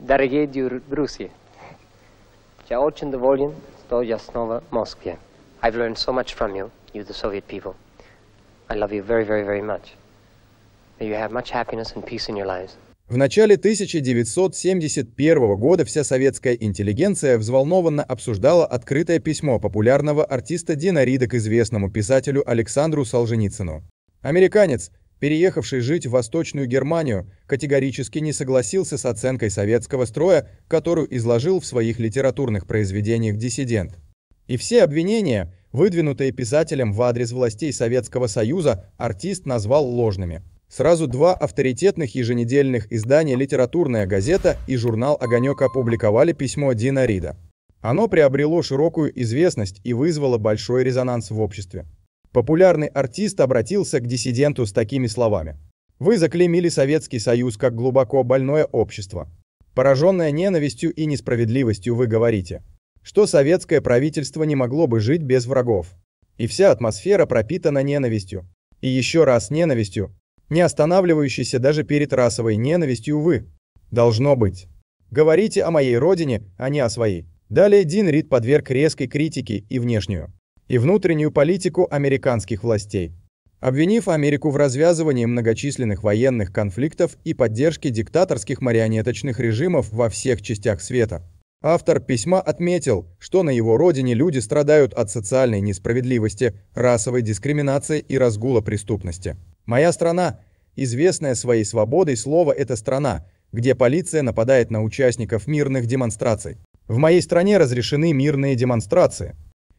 Дорогие друзья, я очень доволен, что я снова в Москве. I've learned so much from you, the Soviet people. I love you very, very, very much. May you have much happiness and peace in your lives. В начале 1971 года вся советская интеллигенция взволнованно обсуждала открытое письмо популярного артиста Дина Рида к известному писателю Александру Солженицыну. Американец, переехавший жить в Восточную Германию, категорически не согласился с оценкой советского строя, которую изложил в своих литературных произведениях диссидент. И все обвинения, выдвинутые писателем в адрес властей Советского Союза, артист назвал ложными. Сразу два авторитетных еженедельных издания «Литературная газета» и журнал «Огонек» опубликовали письмо Дина Рида. Оно приобрело широкую известность и вызвало большой резонанс в обществе. Популярный артист обратился к диссиденту с такими словами: «Вы заклеймили Советский Союз как глубоко больное общество. Пораженное ненавистью и несправедливостью вы говорите, что советское правительство не могло бы жить без врагов. И вся атмосфера пропитана ненавистью. И еще раз ненавистью, не останавливающейся даже перед расовой ненавистью вы. Должно быть. Говорите о моей родине, а не о своей». Далее Дин Рид подверг резкой критике и внешнюю, и внутреннюю политику американских властей, обвинив Америку в развязывании многочисленных военных конфликтов и поддержке диктаторских марионеточных режимов во всех частях света. Автор письма отметил, что на его родине люди страдают от социальной несправедливости, расовой дискриминации и разгула преступности. «Моя страна, известная своей свободой слова, это страна, где полиция нападает на участников мирных демонстраций. В моей стране разрешены мирные демонстрации.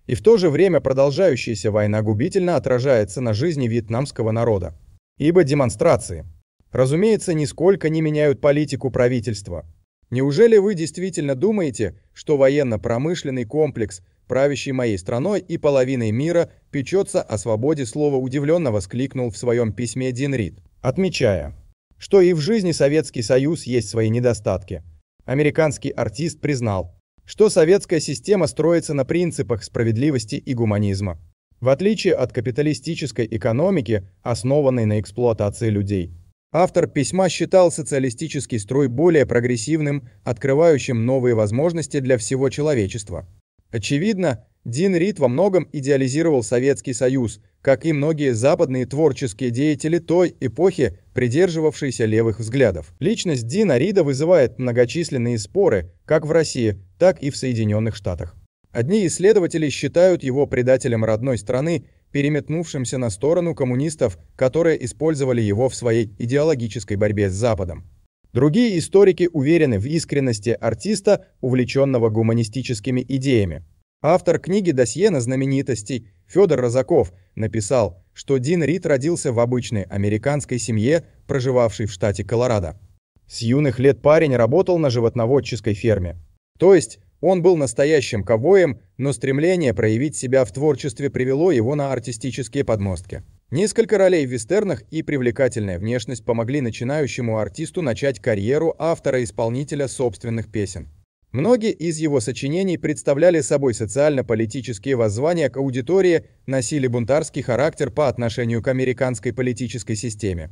И в то же время продолжающаяся война губительно отражается на жизни вьетнамского народа. Ибо демонстрации, разумеется, нисколько не меняют политику правительства. Неужели вы действительно думаете, что военно-промышленный комплекс, правящий моей страной и половиной мира, печется о свободе слова?» удивленно воскликнул в своем письме Дин Рид, отмечая, что и в жизни Советский Союз есть свои недостатки. Американский артист признал, что советская система строится на принципах справедливости и гуманизма, в отличие от капиталистической экономики, основанной на эксплуатации людей. Автор письма считал социалистический строй более прогрессивным, открывающим новые возможности для всего человечества. Очевидно, Дин Рид во многом идеализировал Советский Союз, как и многие западные творческие деятели той эпохи, придерживавшиеся левых взглядов. Личность Дина Рида вызывает многочисленные споры как в России, так и в Соединенных Штатах. Одни исследователи считают его предателем родной страны, переметнувшимся на сторону коммунистов, которые использовали его в своей идеологической борьбе с Западом. Другие историки уверены в искренности артиста, увлеченного гуманистическими идеями. Автор книги «Досье на знаменитостей» Федор Розаков написал, что Дин Рид родился в обычной американской семье, проживавшей в штате Колорадо. С юных лет парень работал на животноводческой ферме. То есть он был настоящим ковбоем, но стремление проявить себя в творчестве привело его на артистические подмостки. Несколько ролей в вестернах и привлекательная внешность помогли начинающему артисту начать карьеру автора-исполнителя собственных песен. Многие из его сочинений представляли собой социально-политические воззвания к аудитории, носили бунтарский характер по отношению к американской политической системе.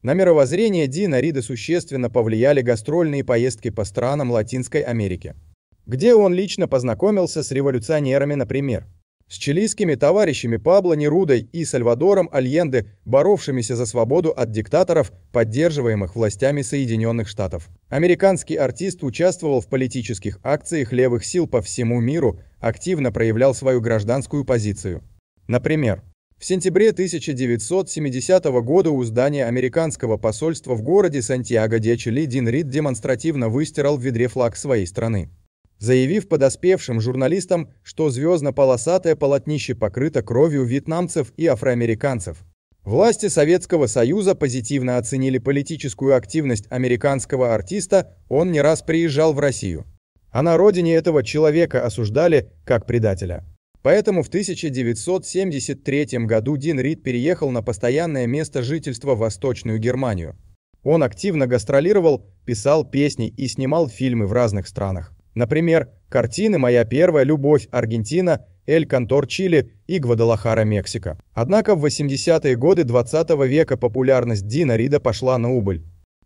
На мировоззрение Дина Рида существенно повлияли гастрольные поездки по странам Латинской Америки, где он лично познакомился с революционерами, например, с чилийскими товарищами Пабло Нерудой и Сальвадором Альенде, боровшимися за свободу от диктаторов, поддерживаемых властями Соединенных Штатов. Американский артист участвовал в политических акциях левых сил по всему миру, активно проявлял свою гражданскую позицию. Например, в сентябре 1970 года у здания американского посольства в городе Сантьяго-де-Чили Дин Рид демонстративно выстирал в ведре флаг своей страны, заявив подоспевшим журналистам, что звездно-полосатое полотнище покрыто кровью вьетнамцев и афроамериканцев. Власти Советского Союза позитивно оценили политическую активность американского артиста, он не раз приезжал в Россию. А на родине этого человека осуждали как предателя. Поэтому в 1973 году Дин Рид переехал на постоянное место жительства в Восточную Германию. Он активно гастролировал, писал песни и снимал фильмы в разных странах. Например, картины «Моя первая любовь» Аргентина, «Эль Кантор» Чили и «Гвадалахара» Мексика. Однако в 80-е годы 20 века популярность Дина Рида пошла на убыль.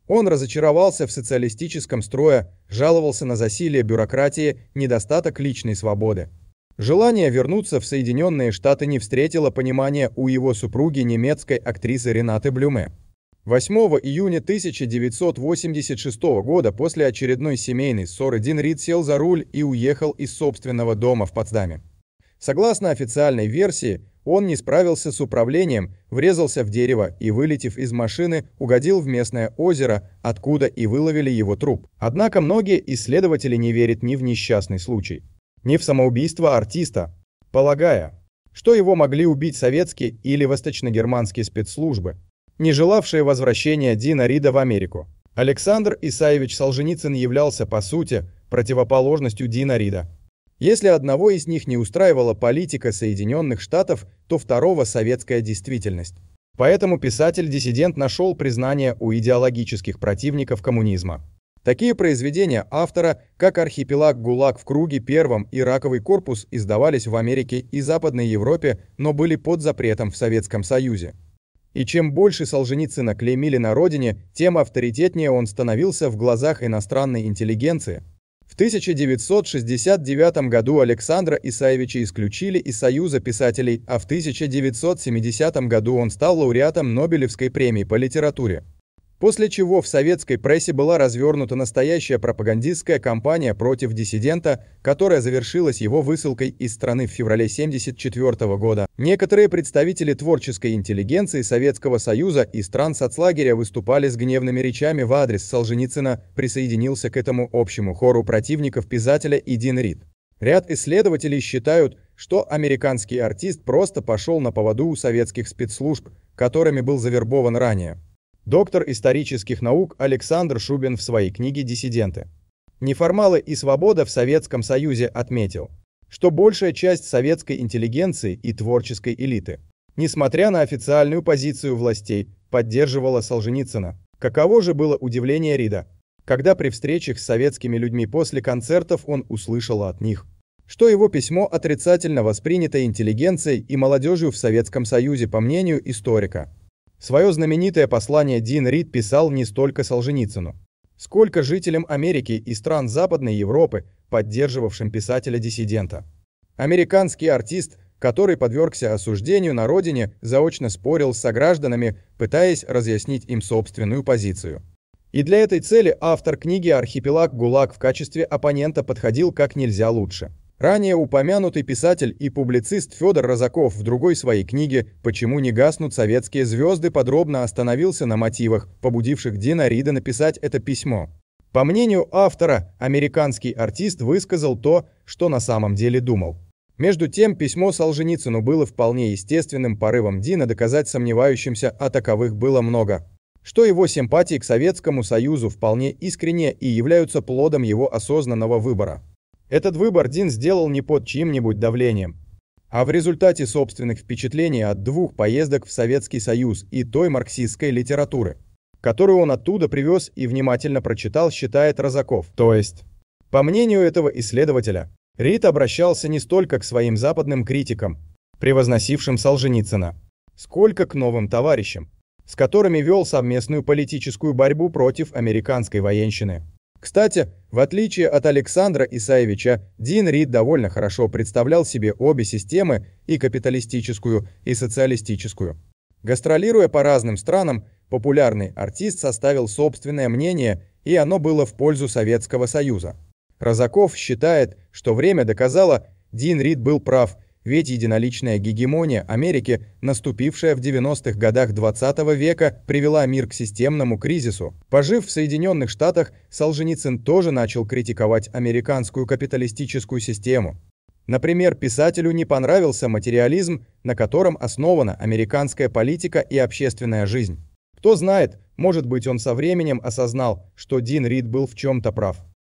Он разочаровался в социалистическом строе, жаловался на засилие бюрократии, недостаток личной свободы. Желание вернуться в Соединенные Штаты не встретило понимания у его супруги, немецкой актрисы Ренаты Блюме. 8 июня 1986 года после очередной семейной ссоры Дин Рид сел за руль и уехал из собственного дома в Потсдаме. Согласно официальной версии, он не справился с управлением, врезался в дерево и, вылетев из машины, угодил в местное озеро, откуда и выловили его труп. Однако многие исследователи не верят ни в несчастный случай, ни в самоубийство артиста, полагая, что его могли убить советские или восточно-германские спецслужбы, не желавшие возвращения Дина Рида в Америку. Александр Исаевич Солженицын являлся, по сути, противоположностью Дина Рида. Если одного из них не устраивала политика Соединенных Штатов, то второго — советская действительность. Поэтому писатель-диссидент нашел признание у идеологических противников коммунизма. Такие произведения автора, как «Архипелаг ГУЛАГ в круге первом» и «Раковый корпус», издавались в Америке и Западной Европе, но были под запретом в Советском Союзе. И чем больше Солженицына клеймили на родине, тем авторитетнее он становился в глазах иностранной интеллигенции. В 1969 году Александра Исаевича исключили из Союза писателей, а в 1970 году он стал лауреатом Нобелевской премии по литературе. После чего в советской прессе была развернута настоящая пропагандистская кампания против диссидента, которая завершилась его высылкой из страны в феврале 1974 года. Некоторые представители творческой интеллигенции Советского Союза и стран соцлагеря выступали с гневными речами в адрес Солженицына, присоединился к этому общему хору противников писателя и Дин Рид. Ряд исследователей считают, что американский артист просто пошел на поводу у советских спецслужб, которыми был завербован ранее. Доктор исторических наук Александр Шубин в своей книге «Диссиденты. Неформалы и свобода в Советском Союзе» отметил, что большая часть советской интеллигенции и творческой элиты, несмотря на официальную позицию властей, поддерживала Солженицына. Каково же было удивление Рида, когда при встречах с советскими людьми после концертов он услышал от них, что его письмо отрицательно воспринято интеллигенцией и молодежью в Советском Союзе, по мнению историка. Свое знаменитое послание Дин Рид писал не столько Солженицыну, сколько жителям Америки и стран Западной Европы, поддерживавшим писателя-диссидента. Американский артист, который подвергся осуждению на родине, заочно спорил с согражданами, пытаясь разъяснить им собственную позицию. И для этой цели автор книги «Архипелаг ГУЛАГ» в качестве оппонента подходил как нельзя лучше. Ранее упомянутый писатель и публицист Федор Розаков в другой своей книге «Почему не гаснут советские звезды» подробно остановился на мотивах, побудивших Дина Рида написать это письмо. По мнению автора, американский артист высказал то, что на самом деле думал. Между тем, письмо Солженицыну было вполне естественным порывом Дина доказать сомневающимся, а таковых было много, что его симпатии к Советскому Союзу вполне искренние и являются плодом его осознанного выбора. Этот выбор Дин сделал не под чьим-нибудь давлением, а в результате собственных впечатлений от 2 поездок в Советский Союз и той марксистской литературы, которую он оттуда привез и внимательно прочитал, считает Розаков. То есть, по мнению этого исследователя, Рид обращался не столько к своим западным критикам, превозносившим Солженицына, сколько к новым товарищам, с которыми вел совместную политическую борьбу против американской военщины. Кстати, в отличие от Александра Исаевича, Дин Рид довольно хорошо представлял себе обе системы, и капиталистическую, и социалистическую. Гастролируя по разным странам, популярный артист составил собственное мнение, и оно было в пользу Советского Союза. Розаков считает, что время доказало, Дин Рид был прав, ведь единоличная гегемония Америки, наступившая в 90-х годах 20 века, привела мир к системному кризису. Пожив в Соединенных Штатах, Солженицын тоже начал критиковать американскую капиталистическую систему. Например, писателю не понравился материализм, на котором основана американская политика и общественная жизнь. Кто знает, может быть, он со временем осознал, что Дин Рид был в чем-то прав.